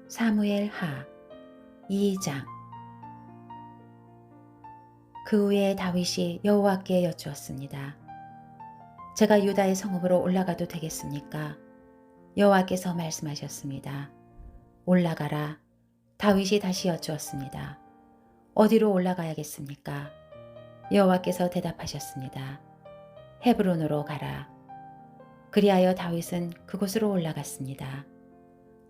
사무엘 하 2장. 그 후에 다윗이 여호와께 여쭈었습니다. 제가 유다의 성읍으로 올라가도 되겠습니까? 여호와께서 말씀하셨습니다. 올라가라. 다윗이 다시 여쭈었습니다. 어디로 올라가야겠습니까? 여호와께서 대답하셨습니다. 헤브론으로 가라. 그리하여 다윗은 그곳으로 올라갔습니다.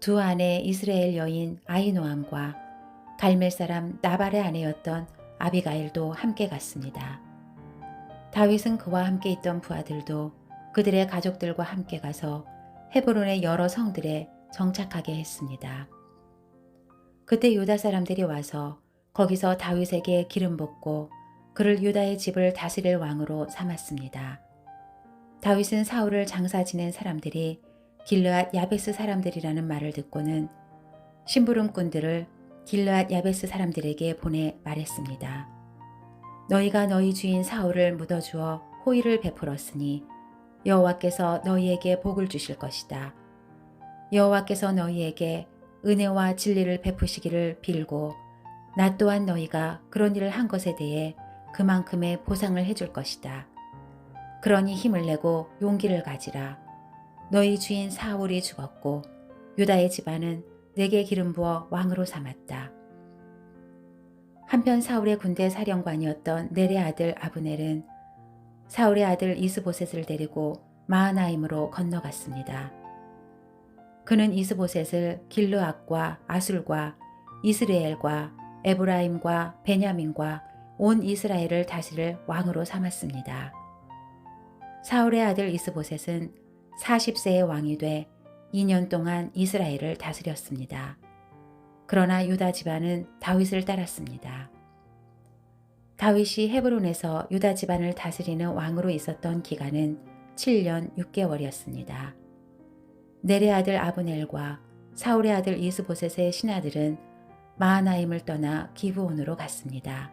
두 아내 이스라엘 여인 아히노암과 갈멜 사람 나발의 아내였던 아비가일도 함께 갔습니다. 다윗은 그와 함께 있던 부하들도 그들의 가족들과 함께 가서 헤브론의 여러 성들에 정착하게 했습니다. 그때 유다 사람들이 와서 거기서 다윗에게 기름 붓고 그를 유다의 집을 다스릴 왕으로 삼았습니다. 다윗은 사울을 장사 지낸 사람들이 길르앗 야베스 사람들이라는 말을 듣고는 심부름꾼들을 길르앗 야베스 사람들에게 보내 말했습니다. 너희가 너희 주인 사울을 묻어주어 호의를 베풀었으니 여호와께서 너희에게 복을 주실 것이다. 여호와께서 너희에게 은혜와 진리를 베푸시기를 빌고 나 또한 너희가 그런 일을 한 것에 대해 그만큼의 보상을 해줄 것이다. 그러니 힘을 내고 용기를 가지라. 너희 주인 사울이 죽었고 유다의 집안은 내게 기름 부어 왕으로 삼았다. 한편 사울의 군대 사령관이었던 넬의 아들 아브넬은 사울의 아들 이스보셋을 데리고 마하나임으로 건너갔습니다. 그는 이스보셋을 길르앗과 아술과 이스라엘과 에브라임과 베냐민과 온 이스라엘을 다스릴 왕으로 삼았습니다. 사울의 아들 이스보셋은 40세의 왕이 돼 2년 동안 이스라엘을 다스렸습니다. 그러나 유다 집안은 다윗을 따랐습니다. 다윗이 헤브론에서 유다 집안을 다스리는 왕으로 있었던 기간은 7년 6개월이었습니다. 넬의 아들 아브넬과 사울의 아들 이스보셋의 신하들은 마하나임을 떠나 기브온으로 갔습니다.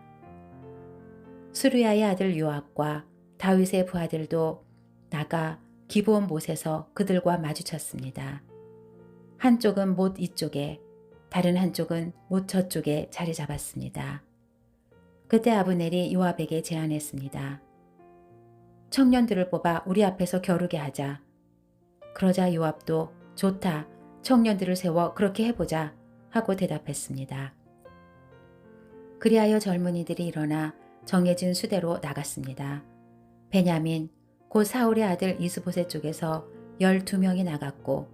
수르야의 아들 요압과 다윗의 부하들도 나가 기브온 못에서 그들과 마주쳤습니다. 한쪽은 못 이쪽에, 다른 한쪽은 못 저쪽에 자리 잡았습니다. 그때 아브넬이 요압에게 제안했습니다. 청년들을 뽑아 우리 앞에서 겨루게 하자. 그러자 요압도 좋다, 청년들을 세워 그렇게 해보자 하고 대답했습니다. 그리하여 젊은이들이 일어나 정해진 수대로 나갔습니다. 베냐민, 곧 사울의 아들 이스보셋 쪽에서 12명이 나갔고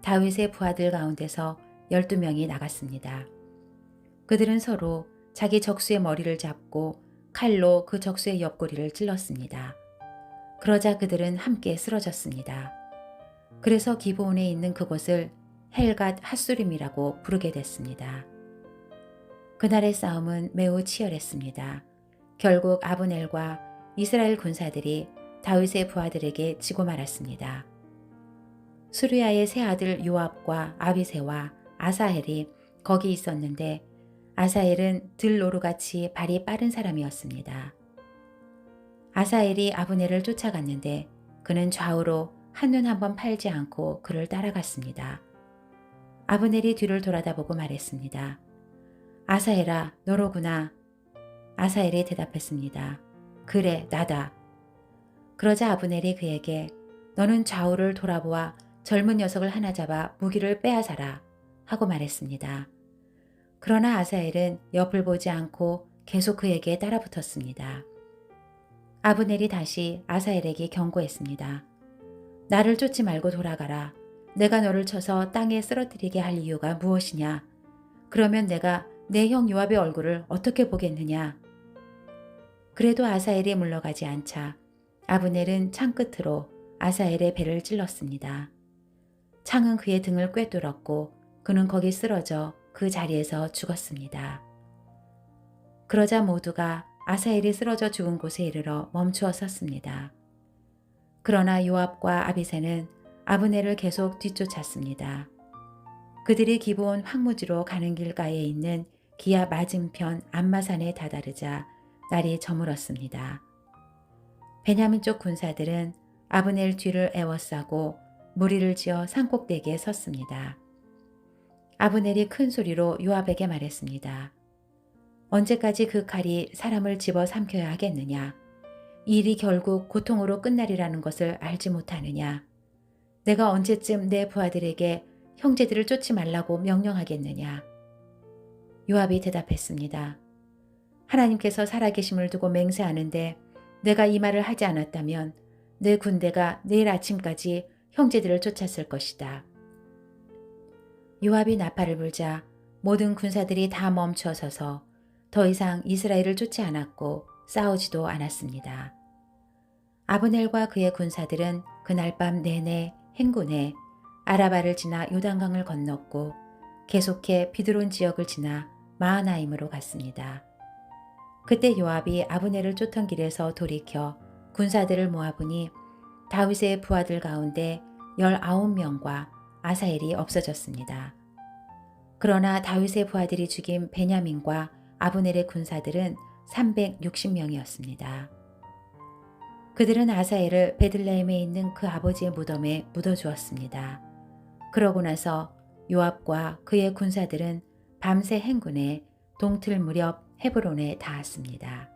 다윗의 부하들 가운데서 12명이 나갔습니다. 그들은 서로 자기 적수의 머리를 잡고 칼로 그 적수의 옆구리를 찔렀습니다. 그러자 그들은 함께 쓰러졌습니다. 그래서 기브온에 있는 그곳을 헬갓 핫수림이라고 부르게 됐습니다. 그날의 싸움은 매우 치열했습니다. 결국 아브넬과 이스라엘 군사들이 다윗의 부하들에게 지고 말았습니다. 수르야의 세 아들 요압과 아비새와 아사헬이 거기 있었는데 아사헬은 들노루같이 발이 빠른 사람이었습니다. 아사헬이 아브넬을 쫓아갔는데 그는 좌우로 한눈 한번 팔지 않고 그를 따라갔습니다. 아브넬이 뒤를 돌아다보고 말했습니다. 아사헬아, 너로구나. 아사헬이 대답했습니다. 그래, 나다. 그러자 아브넬이 그에게 너는 좌우를 돌아보아 젊은 녀석을 하나 잡아 무기를 빼앗아라 하고 말했습니다. 그러나 아사헬은 옆을 보지 않고 계속 그에게 따라붙었습니다. 아브넬이 다시 아사헬에게 경고했습니다. 나를 쫓지 말고 돌아가라. 내가 너를 쳐서 땅에 쓰러뜨리게 할 이유가 무엇이냐? 그러면 내가 내 형 요압의 얼굴을 어떻게 보겠느냐? 그래도 아사헬이 물러가지 않자 아브넬은 창 끝으로 아사헬의 배를 찔렀습니다. 창은 그의 등을 꿰뚫었고 그는 거기 쓰러져 그 자리에서 죽었습니다. 그러자 모두가 아사헬이 쓰러져 죽은 곳에 이르러 멈추어 섰습니다. 그러나 요압과 아비새는 아브넬을 계속 뒤쫓았습니다. 그들이 기브온 황무지로 가는 길가에 있는 기야 맞은편 암마산에 다다르자 날이 저물었습니다. 베냐민 쪽 군사들은 아브넬 뒤를 에워싸고 무리를 지어 산꼭대기에 섰습니다. 아브넬이 큰 소리로 요압에게 말했습니다. 언제까지 그 칼이 사람을 집어 삼켜야 하겠느냐? 이 일이 결국 고통으로 끝나리라는 것을 알지 못하느냐? 내가 언제쯤 내 부하들에게 형제들을 쫓지 말라고 명령하겠느냐? 요압이 대답했습니다. 하나님께서 살아계심을 두고 맹세하는데 내가 이 말을 하지 않았다면 내 군대가 내일 아침까지 형제들을 쫓았을 것이다. 요압이 나팔을 불자 모든 군사들이 다 멈춰 서서 더 이상 이스라엘을 쫓지 않았고 싸우지도 않았습니다. 아브넬과 그의 군사들은 그날 밤 내내 행군해 아라바를 지나 요단강을 건넜고 계속해 비드론 지역을 지나 마하나임으로 갔습니다. 그때 요압이 아브넬을 쫓던 길에서 돌이켜 군사들을 모아보니 다윗의 부하들 가운데 19명과 아사엘이 없어졌습니다. 그러나 다윗의 부하들이 죽인 베냐민과 아브넬의 군사들은 360명이었습니다. 그들은 아사엘을 베들레헴에 있는 그 아버지의 무덤에 묻어주었습니다. 그러고 나서 요압과 그의 군사들은 밤새 행군해 동틀 무렵 헤브론에 닿았습니다.